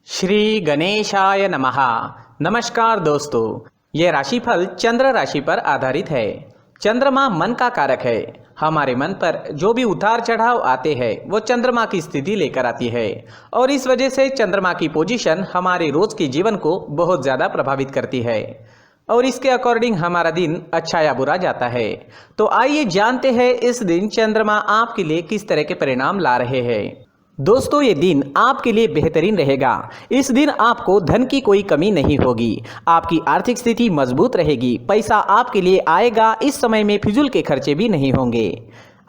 श्री गणेशाय नमः। नमस्कार दोस्तों, ये राशिफल चंद्र राशि पर आधारित है। चंद्रमा मन का कारक है। हमारे मन पर जो भी उतार चढ़ाव आते हैं वो चंद्रमा की स्थिति लेकर आती है और इस वजह से चंद्रमा की पोजीशन हमारे रोज के जीवन को बहुत ज़्यादा प्रभावित करती है और इसके अकॉर्डिंग हमारा दिन अच्छा या बुरा जाता है। तो आइए जानते हैं इस दिन चंद्रमा आपके लिए किस तरह के परिणाम ला रहे हैं। दोस्तों, ये दिन आपके लिए बेहतरीन रहेगा। इस दिन आपको धन की कोई कमी नहीं होगी। आपकी आर्थिक स्थिति मजबूत रहेगी। पैसा आपके लिए आएगा। इस समय में फिजूल के खर्चे भी नहीं होंगे।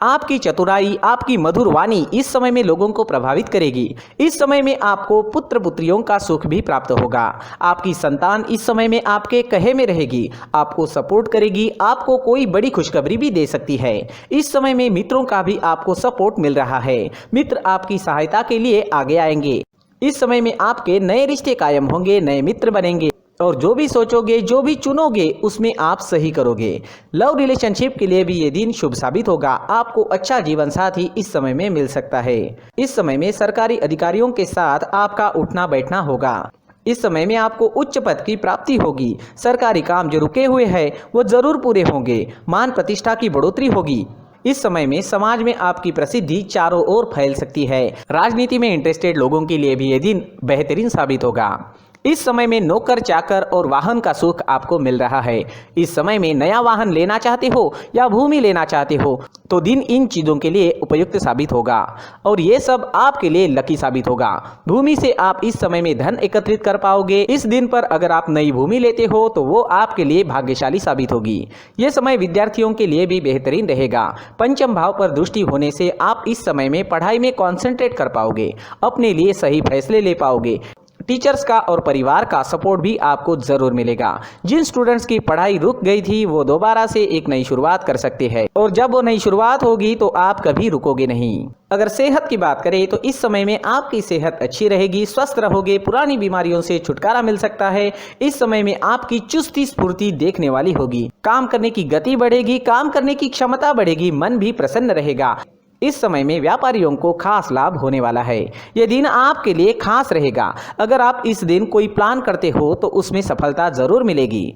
आपकी चतुराई, आपकी मधुर वाणी इस समय में लोगों को प्रभावित करेगी। इस समय में आपको पुत्र पुत्रियों का सुख भी प्राप्त होगा। आपकी संतान इस समय में आपके कहे में रहेगी, आपको सपोर्ट करेगी, आपको कोई बड़ी खुशखबरी भी दे सकती है। इस समय में मित्रों का भी आपको सपोर्ट मिल रहा है। मित्र आपकी सहायता के लिए आगे आएंगे। इस समय में आपके नए रिश्ते कायम होंगे, नए मित्र बनेंगे और जो भी सोचोगे, जो भी चुनोगे उसमें आप सही करोगे। लव रिलेशनशिप के लिए भी ये दिन शुभ साबित होगा। आपको अच्छा जीवन साथी इस समय में मिल सकता है। इस समय में सरकारी अधिकारियों के साथ आपका उठना बैठना होगा। इस समय में आपको उच्च पद की प्राप्ति होगी। सरकारी काम जो रुके हुए हैं वो जरूर पूरे होंगे। मान प्रतिष्ठा की बढ़ोतरी होगी। इस समय में समाज में आपकी प्रसिद्धि चारों ओर फैल सकती है। राजनीति में इंटरेस्टेड लोगों के लिए भी ये दिन बेहतरीन साबित होगा। इस समय में नौकर चाकर और वाहन का सुख आपको मिल रहा है। इस समय में नया वाहन लेना चाहते हो या भूमि लेना चाहते हो तो दिन इन चीज़ों के लिए उपयुक्त साबित होगा और ये सब आपके लिए लकी साबित होगा। भूमि से आप इस समय में धन एकत्रित कर पाओगे। इस दिन पर अगर आप नई भूमि लेते हो तो वो आपके लिए भाग्यशाली साबित होगी। ये समय विद्यार्थियों के लिए भी बेहतरीन रहेगा। पंचम भाव पर दृष्टि होने से आप इस समय में पढ़ाई में कॉन्सेंट्रेट कर पाओगे, अपने लिए सही फैसले ले पाओगे। टीचर्स का और परिवार का सपोर्ट भी आपको जरूर मिलेगा। जिन स्टूडेंट्स की पढ़ाई रुक गई थी वो दोबारा से एक नई शुरुआत कर सकते हैं और जब वो नई शुरुआत होगी तो आप कभी रुकोगे नहीं। अगर सेहत की बात करें तो इस समय में आपकी सेहत अच्छी रहेगी, स्वस्थ रहोगे, पुरानी बीमारियों से छुटकारा मिल सकता है। इस समय में आपकी चुस्ती स्फूर्ति देखने वाली होगी। काम करने की गति बढ़ेगी, काम करने की क्षमता बढ़ेगी, मन भी प्रसन्न रहेगा। इस समय में व्यापारियों को खास लाभ होने वाला है। यह दिन आपके लिए खास रहेगा। अगर आप इस दिन कोई प्लान करते हो तो उसमें सफलता जरूर मिलेगी।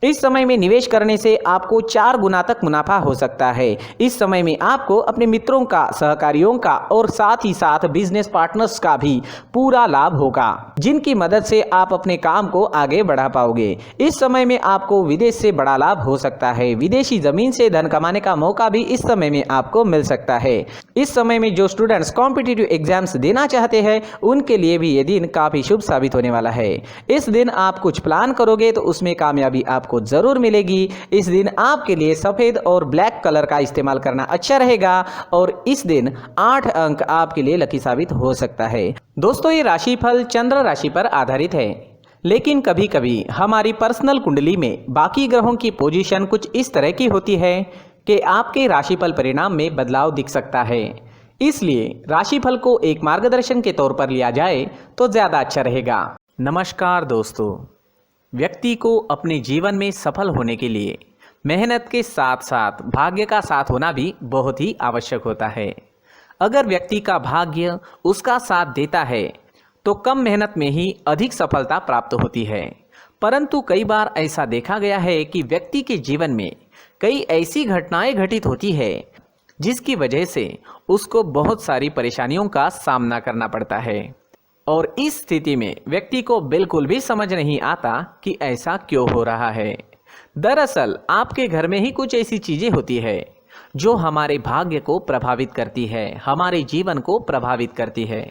इस समय में निवेश करने से आपको 4 गुना तक मुनाफा हो सकता है। इस समय में आपको अपने मित्रों का, सहकारियों का और साथ ही साथ बिजनेस पार्टनर्स का भी पूरा लाभ होगा, जिनकी मदद से आप अपने काम को आगे बढ़ा पाओगे। इस समय में आपको विदेश से बड़ा लाभ हो सकता है। विदेशी जमीन से धन कमाने का मौका भी इस समय में आपको मिल सकता है। इस समय में जो स्टूडेंट्स कॉम्पिटिटिव एग्जाम्स देना चाहते हैं उनके लिए भी ये दिन काफी शुभ साबित होने वाला है। इस दिन आप कुछ प्लान करोगे तो उसमें कामयाबी आपको जरूर मिलेगी। इस दिन आपके लिए सफेद और ब्लैक कलर का इस्तेमाल करना अच्छा रहेगा और इस दिन 8 अंक आपके लिए लकी साबित हो सकता है। दोस्तों, ये राशिफल चंद्र राशि पर आधारित है, लेकिन कभी कभी हमारी पर्सनल कुंडली में बाकी ग्रहों की पोजीशन कुछ इस तरह की होती है कि आपके राशिफल परिणाम में बदलाव दिख सकता है। इसलिए राशिफल को एक मार्गदर्शन के तौर पर लिया जाए तो ज्यादा अच्छा रहेगा। नमस्कार दोस्तों, व्यक्ति को अपने जीवन में सफल होने के लिए मेहनत के साथ साथ भाग्य का साथ होना भी बहुत ही आवश्यक होता है। अगर व्यक्ति का भाग्य उसका साथ देता है तो कम मेहनत में ही अधिक सफलता प्राप्त होती है। परंतु कई बार ऐसा देखा गया है कि व्यक्ति के जीवन में कई ऐसी घटनाएं घटित होती है जिसकी वजह से उसको बहुत सारी परेशानियों का सामना करना पड़ता है और इस स्थिति में व्यक्ति को बिल्कुल भी समझ नहीं आता कि ऐसा क्यों हो रहा है। दरअसल आपके घर में ही कुछ ऐसी चीजें होती है जो हमारे भाग्य को प्रभावित करती है, हमारे जीवन को प्रभावित करती है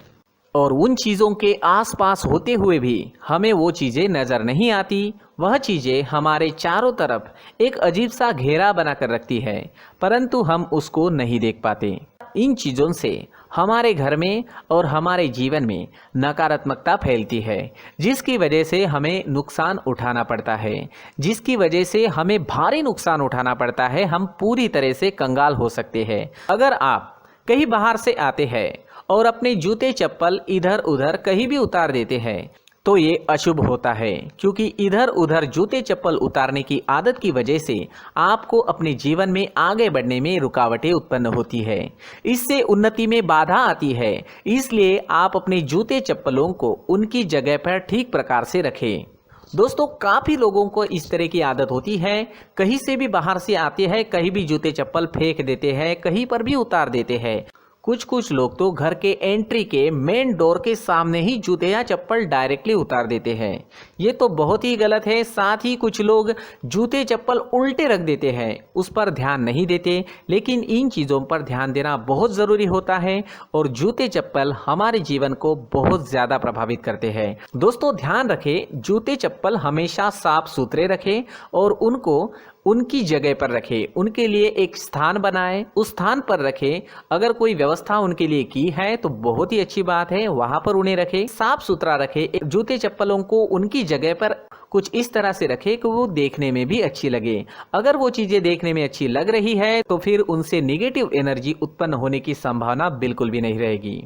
और उन चीज़ों के आसपास होते हुए भी हमें वो चीज़ें नज़र नहीं आती। वह चीज़ें हमारे चारों तरफ एक अजीब सा घेरा बनाकर रखती है, परंतु हम उसको नहीं देख पाते। इन चीज़ों से हमारे घर में और हमारे जीवन में नकारात्मकता फैलती है, जिसकी वजह से हमें नुकसान उठाना पड़ता है, जिसकी वजह से हमें भारी नुकसान उठाना पड़ता है। हम पूरी तरह से कंगाल हो सकते हैं। अगर आप कहीं बाहर से आते हैं और अपने जूते चप्पल इधर उधर कहीं भी उतार देते हैं तो ये अशुभ होता है, क्योंकि इधर उधर जूते चप्पल उतारने की आदत की वजह से आपको अपने जीवन में आगे बढ़ने में रुकावटें उत्पन्न होती है। इससे उन्नति में बाधा आती है। इसलिए आप अपने जूते चप्पलों को उनकी जगह पर ठीक प्रकार से रखें। दोस्तों, काफ़ी लोगों को इस तरह की आदत होती है, कहीं से भी बाहर से आते हैं, कहीं भी जूते चप्पल फेंक देते हैं, कहीं पर भी उतार देते हैं। कुछ लोग तो घर के एंट्री के मेन डोर के सामने ही जूते या चप्पल डायरेक्टली उतार देते हैं। ये तो बहुत ही गलत है। साथ ही कुछ लोग जूते चप्पल उल्टे रख देते हैं, उस पर ध्यान नहीं देते। लेकिन इन चीज़ों पर ध्यान देना बहुत ज़रूरी होता है और जूते चप्पल हमारे जीवन को बहुत ज़्यादा प्रभावित करते हैं। दोस्तों, ध्यान रखें, जूते चप्पल हमेशा साफ सुथरे रखें और उनको उनकी जगह पर रखें। उनके लिए एक स्थान बनाएं, उस स्थान पर रखें। अगर कोई व्यवस्था उनके लिए की है तो बहुत ही अच्छी बात है, वहां पर उन्हें रखें, साफ सुथरा रखें। जूते चप्पलों को उनकी जगह पर कुछ इस तरह से रखें कि वो देखने में भी अच्छी लगे। अगर वो चीज़ें देखने में अच्छी लग रही है तो फिर उनसे निगेटिव एनर्जी उत्पन्न होने की संभावना बिल्कुल भी नहीं रहेगी।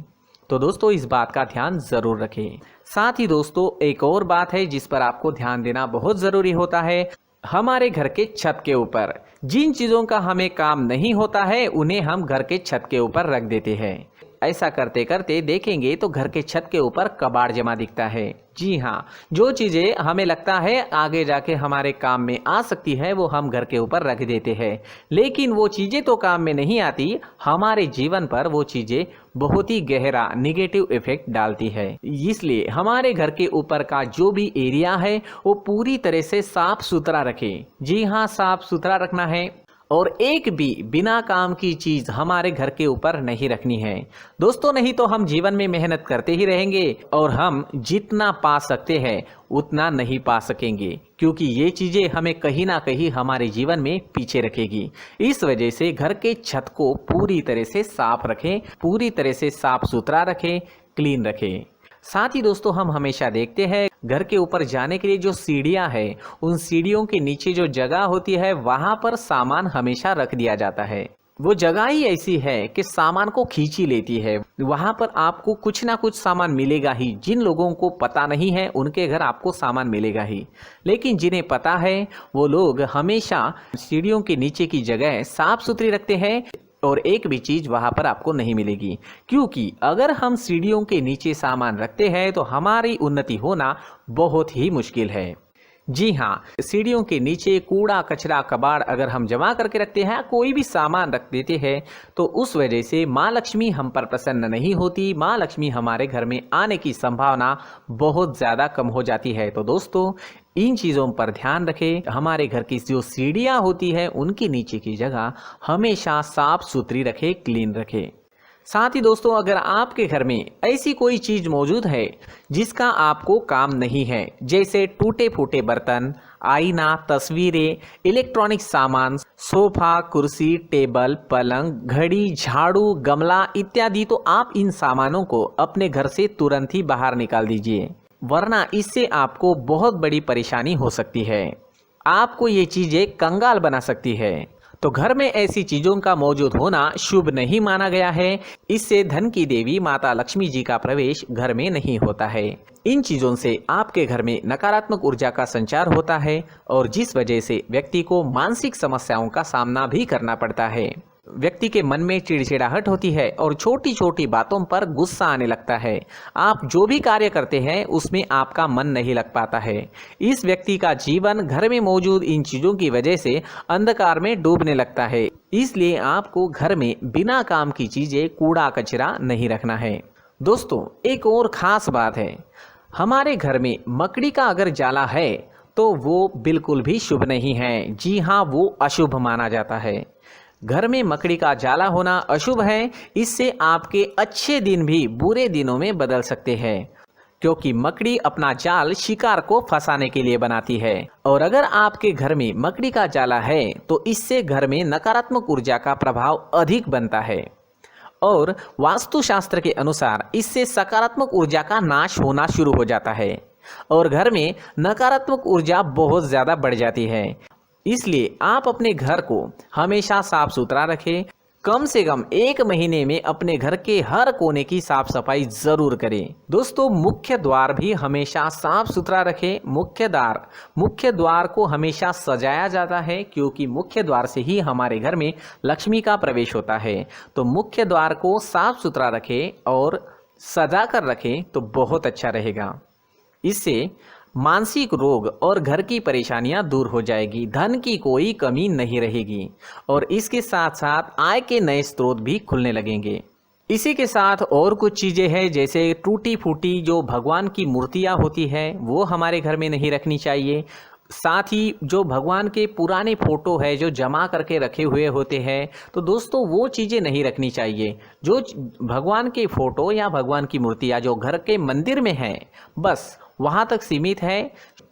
तो दोस्तों, इस बात का ध्यान ज़रूर रखें। साथ ही दोस्तों, एक और बात है जिस पर आपको ध्यान देना बहुत ज़रूरी होता है। हमारे घर के छत के ऊपर जिन चीज़ों का हमें काम नहीं होता है उन्हें हम घर के छत के ऊपर रख देते हैं। ऐसा करते करते देखेंगे तो घर के छत के ऊपर कबाड़ जमा दिखता है। जी हाँ, जो चीज़ें हमें लगता है आगे जाके हमारे काम में आ सकती है वो हम घर के ऊपर रख देते हैं, लेकिन वो चीज़ें तो काम में नहीं आती, हमारे जीवन पर वो चीज़ें बहुत ही गहरा निगेटिव इफेक्ट डालती है। इसलिए हमारे घर के ऊपर का जो भी एरिया है वो पूरी तरह से साफ सुथरा रखें। जी हाँ, साफ सुथरा रखना है और एक भी बिना काम की चीज हमारे घर के ऊपर नहीं रखनी है। दोस्तों, नहीं तो हम जीवन में मेहनत करते ही रहेंगे और हम जितना पा सकते हैं उतना नहीं पा सकेंगे, क्योंकि ये चीजें हमें कहीं ना कहीं हमारे जीवन में पीछे रखेगी। इस वजह से घर के छत को पूरी तरह से साफ रखें, पूरी तरह से साफ सुथरा रखें, क्लीन रखें। साथ ही दोस्तों, हम हमेशा देखते हैं घर के ऊपर जाने के लिए जो सीढ़ियां हैं, उन सीढ़ियों के नीचे जो जगह होती है वहां पर सामान हमेशा रख दिया जाता है। वो जगह ही ऐसी है कि सामान को खींची लेती है। वहां पर आपको कुछ ना कुछ सामान मिलेगा ही। जिन लोगों को पता नहीं है उनके घर आपको सामान मिलेगा ही, लेकिन जिन्हें पता है वो लोग हमेशा सीढ़ियों के नीचे की जगह साफ सुथरी रखते हैं और एक भी चीज वहां पर आपको नहीं मिलेगी। क्योंकि अगर हम सीढ़ियों के नीचे सामान रखते हैं तो हमारी उन्नति होना बहुत ही मुश्किल है। जी हाँ, सीढ़ियों के नीचे कूड़ा कचरा कबाड़ अगर हम जमा करके रखते हैं, कोई भी सामान रख देते हैं, तो उस वजह से माँ लक्ष्मी हम पर प्रसन्न नहीं होती। माँ लक्ष्मी हमारे घर में आने की संभावना बहुत ज़्यादा कम हो जाती है। तो दोस्तों, इन चीज़ों पर ध्यान रखें। हमारे घर की जो सीढ़ियाँ होती है उनके नीचे की जगह हमेशा साफ सुथरी रखें, क्लीन रखें। साथ ही दोस्तों, अगर आपके घर में ऐसी कोई चीज मौजूद है जिसका आपको काम नहीं है, जैसे टूटे फूटे बर्तन, आईना, तस्वीरें, इलेक्ट्रॉनिक सामान, सोफा, कुर्सी, टेबल, पलंग, घड़ी, झाड़ू, गमला इत्यादि, तो आप इन सामानों को अपने घर से तुरंत ही बाहर निकाल दीजिए, वरना इससे आपको बहुत बड़ी परेशानी हो सकती है। आपको ये चीजें कंगाल बना सकती है। तो घर में ऐसी चीजों का मौजूद होना शुभ नहीं माना गया है। इससे धन की देवी माता लक्ष्मी जी का प्रवेश घर में नहीं होता है। इन चीजों से आपके घर में नकारात्मक ऊर्जा का संचार होता है और जिस वजह से व्यक्ति को मानसिक समस्याओं का सामना भी करना पड़ता है। व्यक्ति के मन में चिड़चिड़ाहट होती है और छोटी छोटी बातों पर गुस्सा आने लगता है। आप जो भी कार्य करते हैं उसमें आपका मन नहीं लग पाता है। इस व्यक्ति का जीवन घर में मौजूद इन चीज़ों की वजह से अंधकार में डूबने लगता है। इसलिए आपको घर में बिना काम की चीज़ें, कूड़ा कचरा नहीं रखना है। दोस्तों, एक और ख़ास बात है, हमारे घर में मकड़ी का अगर जाला है तो वो बिल्कुल भी शुभ नहीं है। जी हाँ, वो अशुभ माना जाता है। घर में मकड़ी का जाला होना अशुभ है। इससे आपके अच्छे दिन भी बुरे दिनों में बदल सकते हैं, क्योंकि मकड़ी अपना जाल शिकार को फंसाने के लिए बनाती है। और अगर आपके घर में मकड़ी का जाला है तो इससे घर में नकारात्मक ऊर्जा का प्रभाव अधिक बनता है और वास्तुशास्त्र के अनुसार इससे सकारात्मक ऊर्जा का नाश होना शुरू हो जाता है और घर में नकारात्मक ऊर्जा बहुत ज़्यादा बढ़ जाती है। इसलिए आप अपने घर को हमेशा साफ सुथरा रखें, कम से कम 1 महीने में अपने घर के हर कोने की साफ सफाई जरूर करें। दोस्तों, मुख्य द्वार भी हमेशा साफ सुथरा रखें। मुख्य द्वार को हमेशा सजाया जाता है, क्योंकि मुख्य द्वार से ही हमारे घर में लक्ष्मी का प्रवेश होता है। तो मुख्य द्वार को साफ सुथरा रखें और सजा कर रखें तो बहुत अच्छा रहेगा। इससे मानसिक रोग और घर की परेशानियां दूर हो जाएगी, धन की कोई कमी नहीं रहेगी और इसके साथ साथ आय के नए स्रोत भी खुलने लगेंगे। इसी के साथ और कुछ चीज़ें हैं, जैसे टूटी फूटी जो भगवान की मूर्तियां होती है वो हमारे घर में नहीं रखनी चाहिए। साथ ही जो भगवान के पुराने फोटो है जो जमा करके रखे हुए होते हैं, तो दोस्तों वो चीज़ें नहीं रखनी चाहिए। जो भगवान के फोटो या भगवान की मूर्तियाँ जो घर के मंदिर में हैं, बस वहाँ तक सीमित है।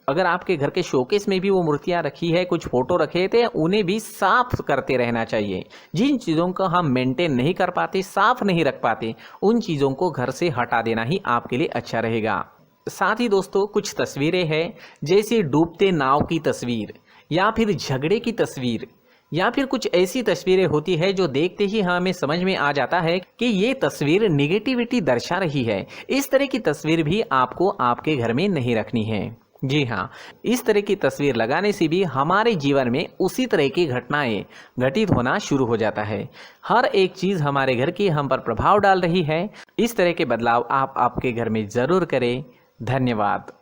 अगर आपके घर के शोकेस में भी वो मूर्तियाँ रखी है, कुछ फोटो रखे थे, उन्हें भी साफ करते रहना चाहिए। जिन चीज़ों को हम मेंटेन नहीं कर पाते, साफ नहीं रख पाते, उन चीज़ों को घर से हटा देना ही आपके लिए अच्छा रहेगा। साथ ही दोस्तों, कुछ तस्वीरें हैं, जैसे डूबते नाव की तस्वीर या फिर झगड़े की तस्वीर या फिर कुछ ऐसी तस्वीरें होती है जो देखते ही हमें समझ में आ जाता है कि ये तस्वीर निगेटिविटी दर्शा रही है। इस तरह की तस्वीर भी आपको आपके घर में नहीं रखनी है। जी हाँ, इस तरह की तस्वीर लगाने से भी हमारे जीवन में उसी तरह की घटनाएं घटित होना शुरू हो जाता है। हर एक चीज़ हमारे घर की हम पर प्रभाव डाल रही है। इस तरह के बदलाव आप आपके घर में ज़रूर करें। धन्यवाद।